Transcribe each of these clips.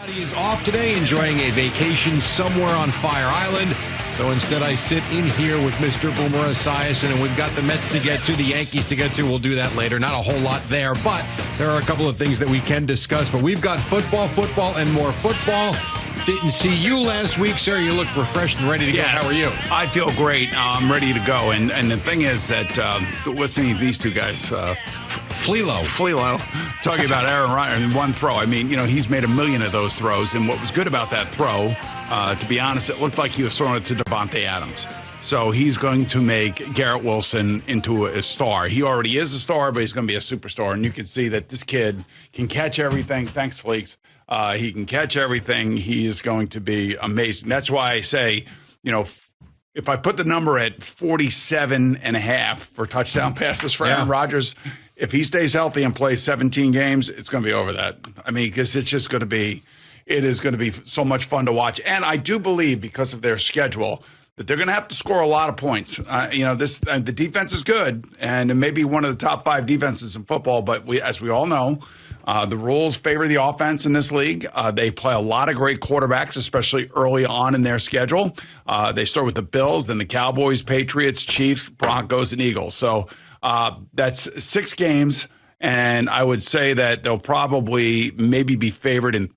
He is off today, enjoying a vacation somewhere on Fire Island. So instead, I sit in here with Mr. Boomer Esiason, and we've got the Mets to get to, the Yankees to get to. We'll do that later. Not a whole lot there, but there are a couple of things that we can discuss. But we've got football, and more football. Didn't see you last week, sir. You look refreshed and ready to go. Yes, How are you? I feel great. I'm ready to go. And the thing is that listening to these two guys, Flelo, talking about Aaron Rodgers in one throw. I mean, he's made a million of those throws. And what was good about that throw, to be honest, it looked like he was throwing it to Devontae Adams. So he's going to make Garrett Wilson into a star. He already is a star, but he's going to be a superstar. And you can see that this kid can catch everything. Thanks, Fleeks. He can catch everything. He is going to be amazing. That's why I say, if I put the number at 47.5 for touchdown passes for Aaron Rodgers, if he stays healthy and plays 17 games, it's going to be over that. I mean, because it is going to be so much fun to watch. And I do believe, because of their schedule, that they're going to have to score a lot of points. The defense is good, and it may be one of the top 5 defenses in football. But as we all know, the rules favor the offense in this league. They play a lot of great quarterbacks, especially early on in their schedule. They start with the Bills, then the Cowboys, Patriots, Chiefs, Broncos, and Eagles. So that's 6 games, and I would say that they'll probably maybe be favored in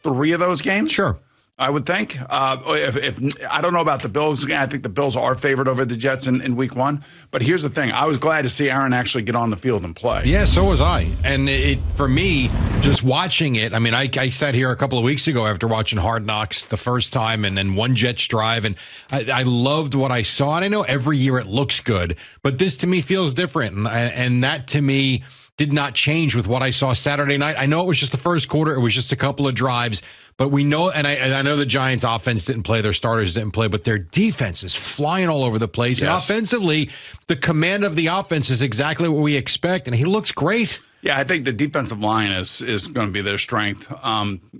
3 of those games. Sure. I would think. If I don't know about the Bills. I think the Bills are favored over the Jets in week 1. But here's the thing. I was glad to see Aaron actually get on the field and play. Yeah, so was I. And for me, just watching it, I mean, I sat here a couple of weeks ago after watching Hard Knocks the first time and then one Jets drive, and I loved what I saw. And I know every year it looks good, but this to me feels different. And that to me did not change with what I saw Saturday night. I know it was just the first quarter. It was just a couple of drives. But we know, and I know the Giants' offense didn't play, their starters didn't play, but their defense is flying all over the place. Yes. And offensively, the command of the offense is exactly what we expect, and he looks great. Yeah, I think the defensive line is going to be their strength.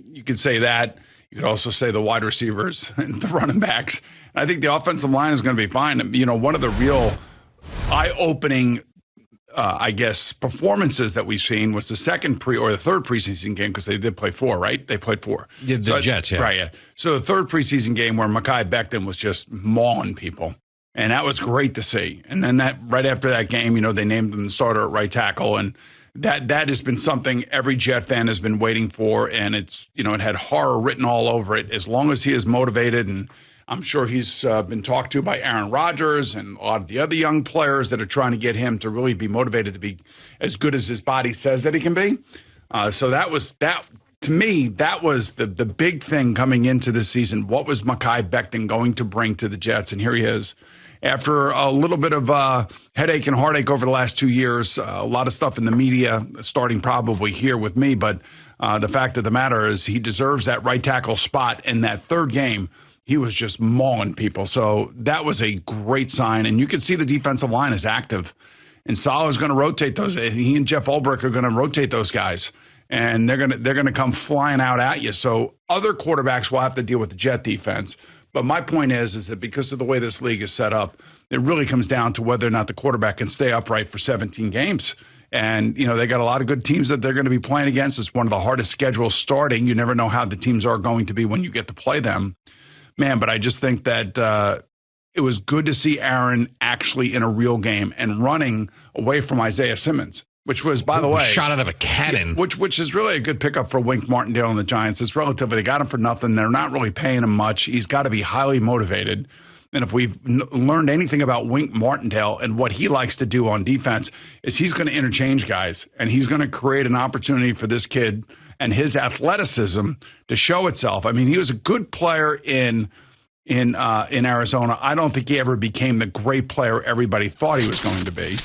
You could say that. You could also say the wide receivers and the running backs. And I think the offensive line is going to be fine. One of the real eye-opening performances that we've seen was the third preseason game, because they did play 4, right? They played 4. Yeah, the Jets, yeah. Right, yeah. So the third preseason game where Mekhi Becton was just mauling people, and that was great to see. And then right after that game, they named him the starter at right tackle, and that has been something every Jet fan has been waiting for, and it's, it had horror written all over it. As long as he is motivated, and I'm sure he's been talked to by Aaron Rodgers and a lot of the other young players that are trying to get him to really be motivated to be as good as his body says that he can be. So that was that. To me, that was the big thing coming into this season. What was Mekhi Becton going to bring to the Jets? And here he is. After a little bit of headache and heartache over the last 2 years, a lot of stuff in the media, starting probably here with me. But the fact of the matter is he deserves that right tackle spot in that third game. He was just mauling people. So that was a great sign. And you can see the defensive line is active. And Saleh is going to rotate those. He and Jeff Ulbrich are going to rotate those guys. And they're going to come flying out at you. So other quarterbacks will have to deal with the Jet defense. But my point is that because of the way this league is set up, it really comes down to whether or not the quarterback can stay upright for 17 games. And, they got a lot of good teams that they're going to be playing against. It's one of the hardest schedules starting. You never know how the teams are going to be when you get to play them. Man, but I just think that it was good to see Aaron actually in a real game and running away from Isaiah Simmons, which was, by the way, shot out of a cannon. Which is really a good pickup for Wink Martindale and the Giants. It's relatively, they got him for nothing. They're not really paying him much. He's got to be highly motivated. And if we've learned anything about Wink Martindale and what he likes to do on defense, is he's going to interchange guys, and he's going to create an opportunity for this kid and his athleticism to show itself. I mean, he was a good player in Arizona. I don't think he ever became the great player everybody thought he was going to be.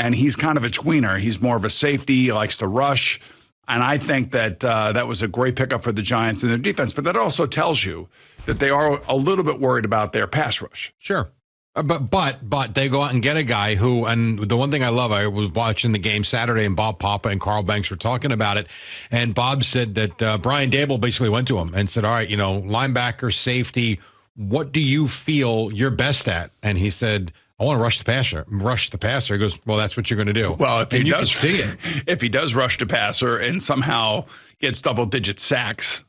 And he's kind of a tweener. He's more of a safety. He likes to rush. And I think that that was a great pickup for the Giants in their defense. But that also tells you that they are a little bit worried about their pass rush. Sure. But they go out and get a guy who, and the one thing I love, I was watching the game Saturday, and Bob Papa and Carl Banks were talking about it, and Bob said that Brian Dable basically went to him and said, all right, linebacker, safety, what do you feel you're best at? And he said, I want to rush the passer. He goes, well, that's what you're going to do. Well, if and he you does, can see it. if he does rush the passer and somehow gets double-digit sacks,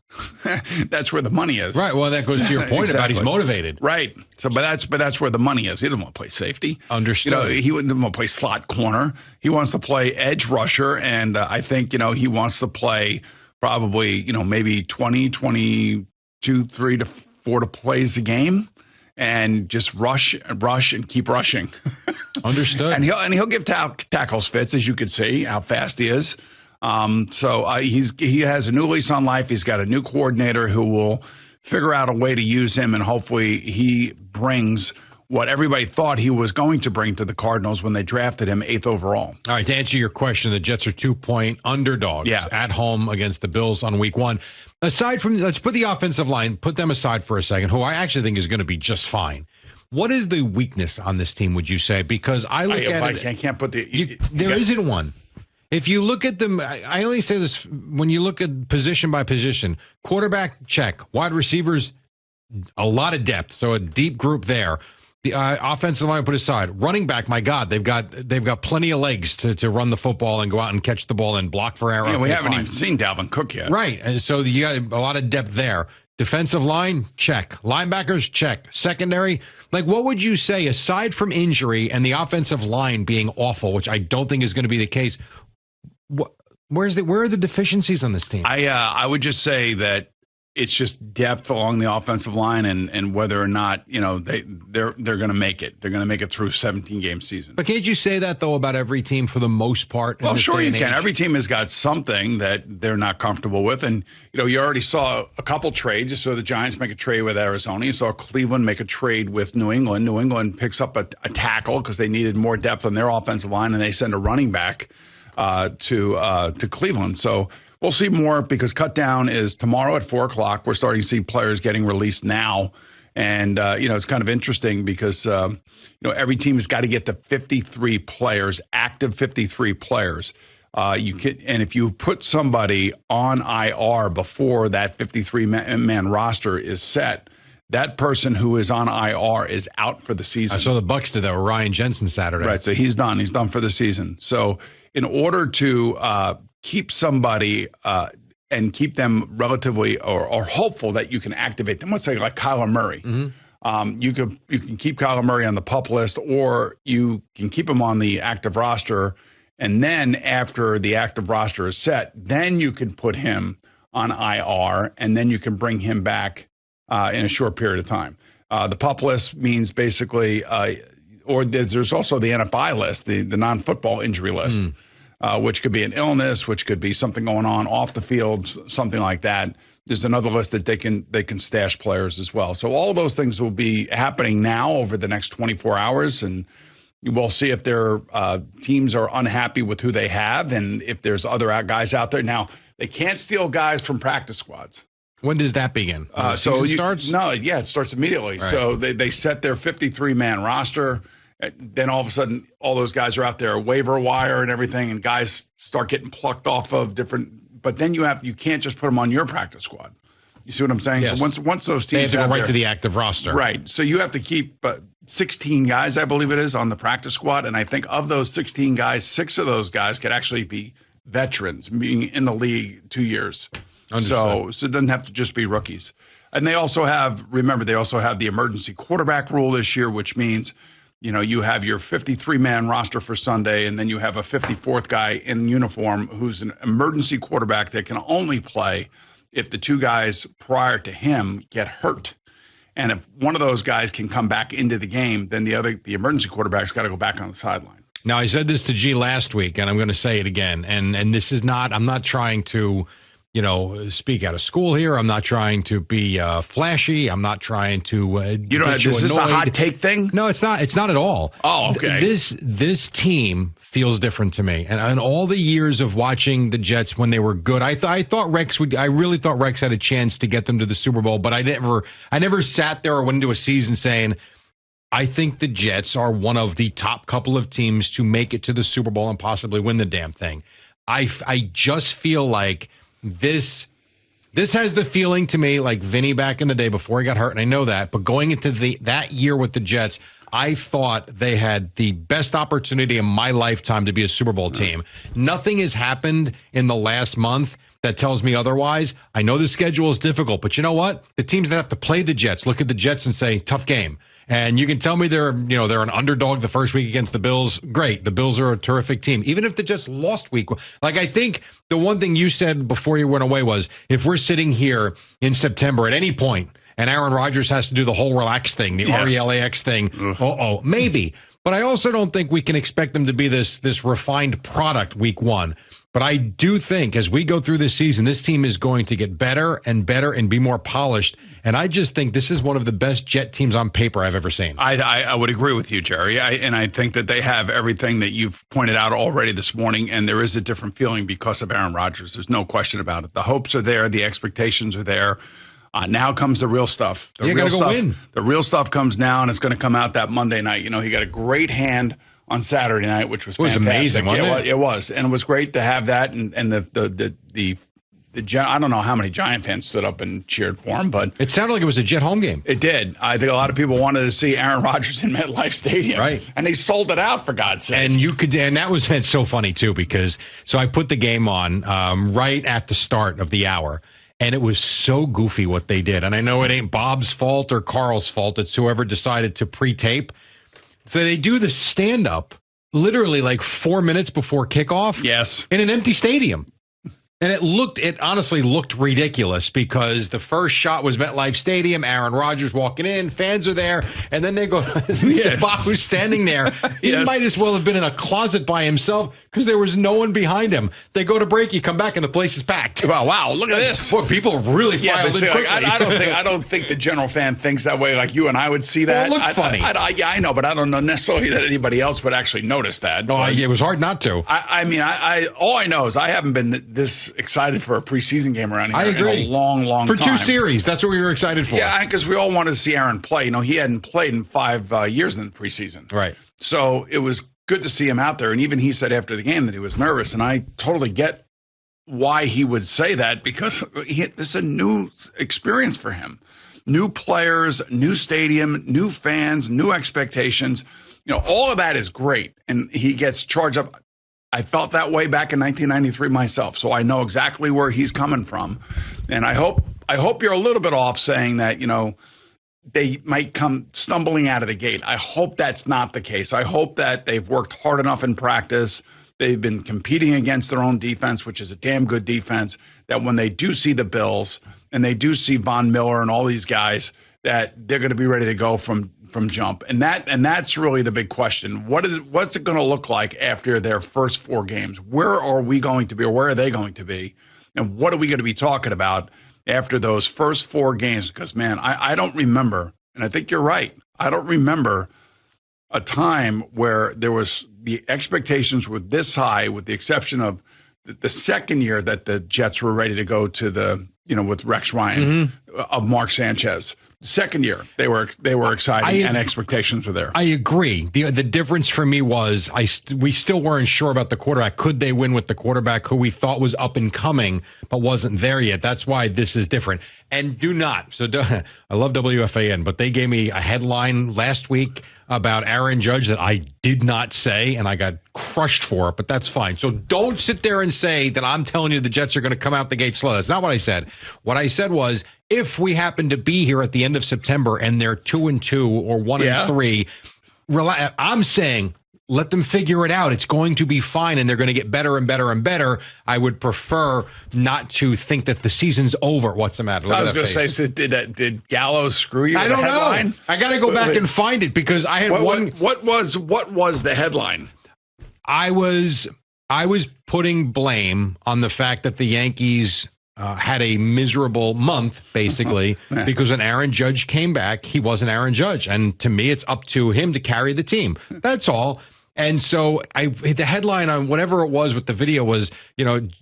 that's where the money is. Right. Well, that goes to your point about he's motivated. Right. So, but that's where the money is. He doesn't want to play safety. Understood. He wouldn't want to play slot corner. He wants to play edge rusher, and I think he wants to play probably maybe 20, 22, 3 to 4 plays a game. And just rush, and keep rushing. Understood. and he'll give tackles fits, as you could see how fast he is. He has a new lease on life. He's got a new coordinator who will figure out a way to use him, and hopefully he brings what everybody thought he was going to bring to the Cardinals when they drafted him 8th overall. All right, to answer your question, the Jets are 2-point underdogs at home against the Bills on week 1. Aside from, let's put the offensive line, put them aside for a second, who I actually think is going to be just fine. What is the weakness on this team, would you say? Because I look at it. I can't put the. There isn't one. If you look at them, I only say this when you look at position by position. Quarterback, check. Wide receivers, a lot of depth, so a deep group there. The offensive line put aside. Running back, my God, they've got plenty of legs to run the football and go out and catch the ball and block for error. Yeah, we haven't even seen Dalvin Cook yet. Right, and so you got a lot of depth there. Defensive line, check. Linebackers, check. Secondary, what would you say, aside from injury and the offensive line being awful, which I don't think is going to be the case, where are the deficiencies on this team? I would just say that it's just depth along the offensive line and whether or not, they're going to make it. They're going to make it through 17-game season. But can't you say that, though, about every team for the most part? Well, sure you can. Every team has got something that they're not comfortable with. And, you already saw a couple trades. You saw the Giants make a trade with Arizona. You saw Cleveland make a trade with New England. New England picks up a tackle because they needed more depth on their offensive line, and they send a running back to Cleveland. So we'll see more because cut down is tomorrow at 4:00. We're starting to see players getting released now. And, it's kind of interesting because, every team has got to get to 53 players, active 53 players. And if you put somebody on IR before that 53-man roster is set, that person who is on IR is out for the season. I saw the Bucs did that with Ryan Jensen Saturday. Right, so he's done. He's done for the season. So in order to keep somebody and keep them relatively or hopeful that you can activate them, let's say like Kyler Murray. Mm-hmm. You can keep Kyler Murray on the PUP list, or you can keep him on the active roster, and then after the active roster is set, then you can put him on IR, and then you can bring him back in a short period of time. The PUP list means basically, or there's also the NFI list, the non-football injury list. Which could be an illness, which could be something going on off the field, something like that. There's another list that they can stash players as well. So all of those things will be happening now over the next 24 hours, and we'll see if their teams are unhappy with who they have and if there's other guys out there. Now, they can't steal guys from practice squads. When does that begin? So it starts? No, yeah, it starts immediately. Right. So they set their 53-man roster. Then all of a sudden, all those guys are out there, waiver wire and everything, and guys start getting plucked off of different. But then you can't just put them on your practice squad. You see what I'm saying? Yes. So once those teams they have to go right to the active roster, right? So you have to keep 16 guys, I believe it is, on the practice squad, and I think of those 16 guys, 6 of those guys could actually be veterans, being in the league 2 years. So it doesn't have to just be rookies. And they also have the emergency quarterback rule this year, which means, you have your 53-man roster for Sunday, and then you have a 54th guy in uniform who's an emergency quarterback that can only play if the 2 guys prior to him get hurt. And if one of those guys can come back into the game, then the emergency quarterback's got to go back on the sideline. Now, I said this to G last week, and I'm going to say it again. And this is not, I'm not trying to, speak out of school here. I'm not trying to be flashy. I'm not trying to is this a hot take thing? No, it's not. It's not at all. Oh, okay. This team feels different to me. And all the years of watching the Jets when they were good, I really thought Rex had a chance to get them to the Super Bowl, but I never sat there or went into a season saying, I think the Jets are one of the top couple of teams to make it to the Super Bowl and possibly win the damn thing. I just feel like this This has the feeling to me like Vinny back in the day before he got hurt, and I know that. But going into that year with the Jets, I thought they had the best opportunity in my lifetime to be a Super Bowl team. Nothing has happened in the last month that tells me otherwise. I know the schedule is difficult, but you know what? The teams that have to play the Jets look at the Jets and say, tough game. And you can tell me they're an underdog the first week against the Bills. Great. The Bills are a terrific team. Even if the Jets lost week, like I think the one thing you said before you went away was if we're sitting here in September at any point and Aaron Rodgers has to do the whole relax thing, the RELAX thing, maybe. But I also don't think we can expect them to be this refined product week one. But I do think as we go through this season, this team is going to get better and better and be more polished. And I just think this is one of the best Jet teams on paper I've ever seen. I would agree with you, Jerry. And I think that they have everything that you've pointed out already this morning. And there is a different feeling because of Aaron Rodgers. There's no question about it. The hopes are there. The expectations are there. Now comes the real stuff. The real stuff comes now, and it's going to come out that Monday night. He got a great hand on Saturday night, which was fantastic. Amazing, wasn't it? It was, and it was great to have that. And the I don't know how many Giant fans stood up and cheered for him, but it sounded like it was a Jet home game. It did. I think a lot of people wanted to see Aaron Rodgers in MetLife Stadium, right? And they sold it out for God's sake. And that was so funny too because I put the game on right at the start of the hour. And it was so goofy what they did. And I know it ain't Bob's fault or Carl's fault. It's whoever decided to pre-tape. So they do the stand-up literally like 4 minutes before kickoff. Yes. In an empty stadium. And it honestly looked ridiculous because the first shot was MetLife Stadium, Aaron Rodgers walking in, fans are there, and then they go, Bob who's standing there. He might as well have been in a closet by himself because there was no one behind him. They go to break, you come back, and the place is packed. Wow, look at this. Boy, people really filed in quickly. I don't think the general fan thinks that way like you and I would see that. Well, it looked funny. I know, but I don't know necessarily that anybody else would actually notice that. Oh, it was hard not to. All I know is I haven't been this excited for a preseason game around here. I agree. In a long time. For 2 series, that's what we were excited for. Yeah, because we all wanted to see Aaron play. He hadn't played in 5 years in the preseason. Right. So it was good to see him out there. And even he said after the game that he was nervous. And I totally get why he would say that because this is a new experience for him. New players, new stadium, new fans, new expectations. All of that is great. And he gets charged up. I felt that way back in 1993 myself, so I know exactly where he's coming from. And I hope you're a little bit off saying that, they might come stumbling out of the gate. I hope that's not the case. I hope that they've worked hard enough in practice. They've been competing against their own defense, which is a damn good defense, that when they do see the Bills and they do see Von Miller and all these guys, that they're going to be ready to go from jump. And that's really the big question. What's it going to look like after their first 4 games? Where are we going to be, or where are they going to be? And what are we going to be talking about after those first 4 games? Because, man, I don't remember, and I think you're right, I don't remember a time where there was the expectations were this high, with the exception of the second year that the Jets were ready to go to the, with Rex Ryan, of Mark Sanchez. Second year, they were exciting and expectations were there. I agree. The difference for me was we still weren't sure about the quarterback. Could they win with the quarterback who we thought was up and coming but wasn't there yet? That's why this is different. And I love WFAN, but they gave me a headline last week about Aaron Judge that I did not say, and I got crushed for it, but that's fine. So don't sit there and say that I'm telling you the Jets are going to come out the gate slow. That's not what I said. What I said was, if we happen to be here at the end of September and they're 2-2 or 1-3, I'm saying let them figure it out. It's going to be fine, and they're going to get better and better and better. I would prefer not to think that the season's over. What's the matter? I was going to say, did Gallows screw you? I don't know. I got to go back and find it because I had What was the headline? I was putting blame on the fact that the Yankees had a miserable month, basically, because when Aaron Judge came back, he wasn't Aaron Judge. And to me, it's up to him to carry the team. That's all. And so the headline on whatever it was with the video was,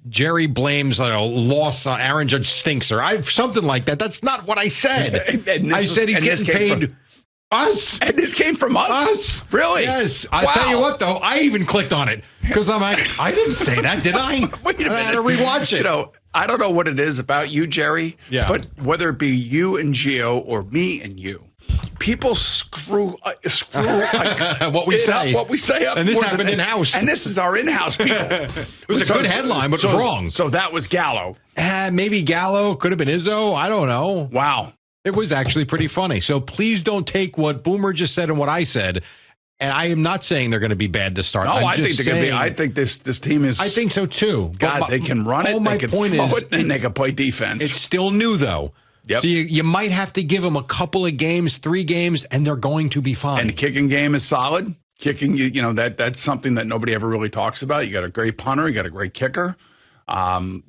Jerry blames loss on Aaron Judge stinks or something like that. That's not what I said. I said he's getting paid. Us? And this came from us? Us. Really? Yes. I'll tell you what, though, I even clicked on it because I'm like, I didn't say that, did I? Wait a minute. I had to rewatch it. I don't know what it is about you, Jerry, Yeah. but whether it be you and Gio or me and you, people screw what we say. What we say up. And this happened in-house. And this is our in-house people. It was a good headline, but it was wrong. So that was Gallo. Maybe Gallo, could have been Izzo. I don't know. Wow. It was actually pretty funny. So please don't take what Boomer just said and what I said. And I am not saying they're going to be bad to start. No, I think they're going to be. I think this team is. I think so too. God, they can run it. They can throw it, and they can play defense. It's still new though. Yep. So you might have to give them a couple of games, 3 games, and they're going to be fine. And the kicking game is solid. Kicking, that's something that nobody ever really talks about. You got a great punter. You got a great kicker.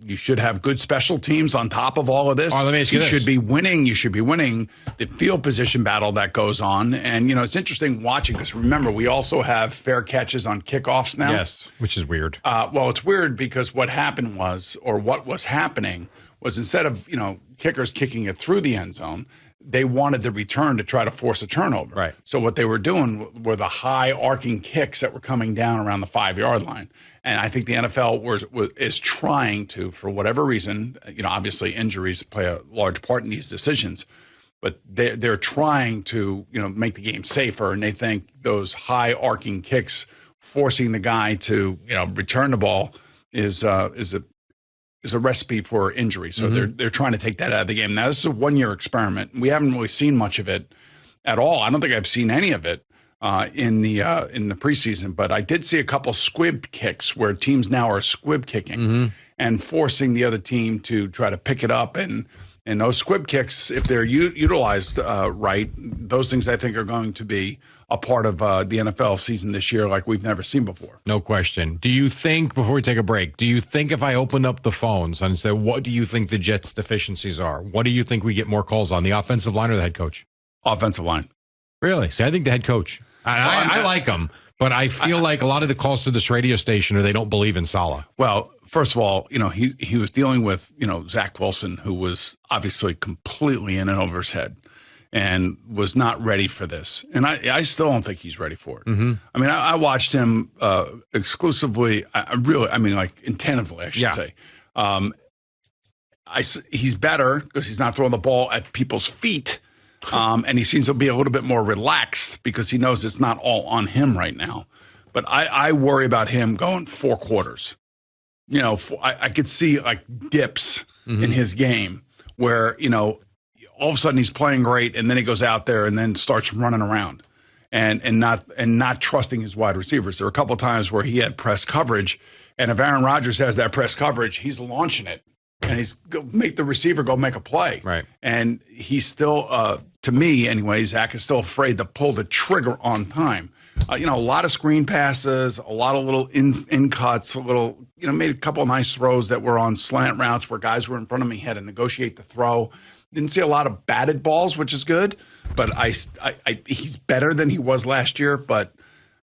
You should have good special teams on top of all of this. Let me ask you this. Should be winning. You should be winning the field position battle that goes on. And, it's interesting watching this. Remember, we also have fair catches on kickoffs now. Yes, which is weird. Well, it's weird because what happened was, or what was happening was instead of, kickers kicking it through the end zone, they wanted the return to try to force a turnover. Right. So what they were doing were the high arcing kicks that were coming down around the 5-yard line. And I think the NFL is trying to, for whatever reason, obviously injuries play a large part in these decisions, but they're trying to, make the game safer. And they think those high arcing kicks, forcing the guy to, return the ball is a recipe for injury. So they're trying to take that out of the game. Now, this is a 1-year experiment. We haven't really seen much of it at all. I don't think I've seen any of it in the preseason, but I did see a couple squib kicks where teams now are squib kicking and forcing the other team to try to pick it up. And those squib kicks, if they're utilized right, those things I think are going to be a part of the NFL season this year like we've never seen before. No question. Do you think, before we take a break, do you think if I opened up the phones and said, what do you think the Jets' deficiencies are? What do you think we get more calls on, the offensive line or the head coach? Offensive line. Really? See, I think the head coach. I like him, but I feel like a lot of the calls to this radio station are they don't believe in Saleh. Well, first of all, he was dealing with, Zach Wilson, who was obviously completely in and over his head and was not ready for this. And I still don't think he's ready for it. I mean, I watched him exclusively, attentively, I should say. He's better because he's not throwing the ball at people's feet. And he seems to be a little bit more relaxed because he knows it's not all on him right now. But I worry about him going 4 quarters. I could see like dips in his game where, all of a sudden he's playing great and then he goes out there and then starts running around and not trusting his wide receivers. There were a couple of times where he had press coverage, and if Aaron Rodgers has that press coverage, he's launching it. And he's make the receiver go make a play. Right. And he's still, to me anyway, Zach is still afraid to pull the trigger on time. A lot of screen passes, a lot of little in cuts, made a couple of nice throws that were on slant routes where guys were in front of me, had to negotiate the throw. Didn't see a lot of batted balls, which is good. But he's better than he was last year, but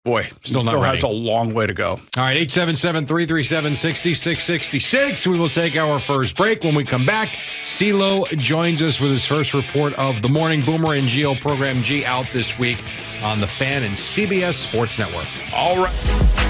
boy, still has a long way to go. All right, 877-337-6666. We will take our first break. When we come back, CeeLo joins us with his first report of the morning. Boomer and Gio, Program G, out this week on the Fan and CBS Sports Network. All right.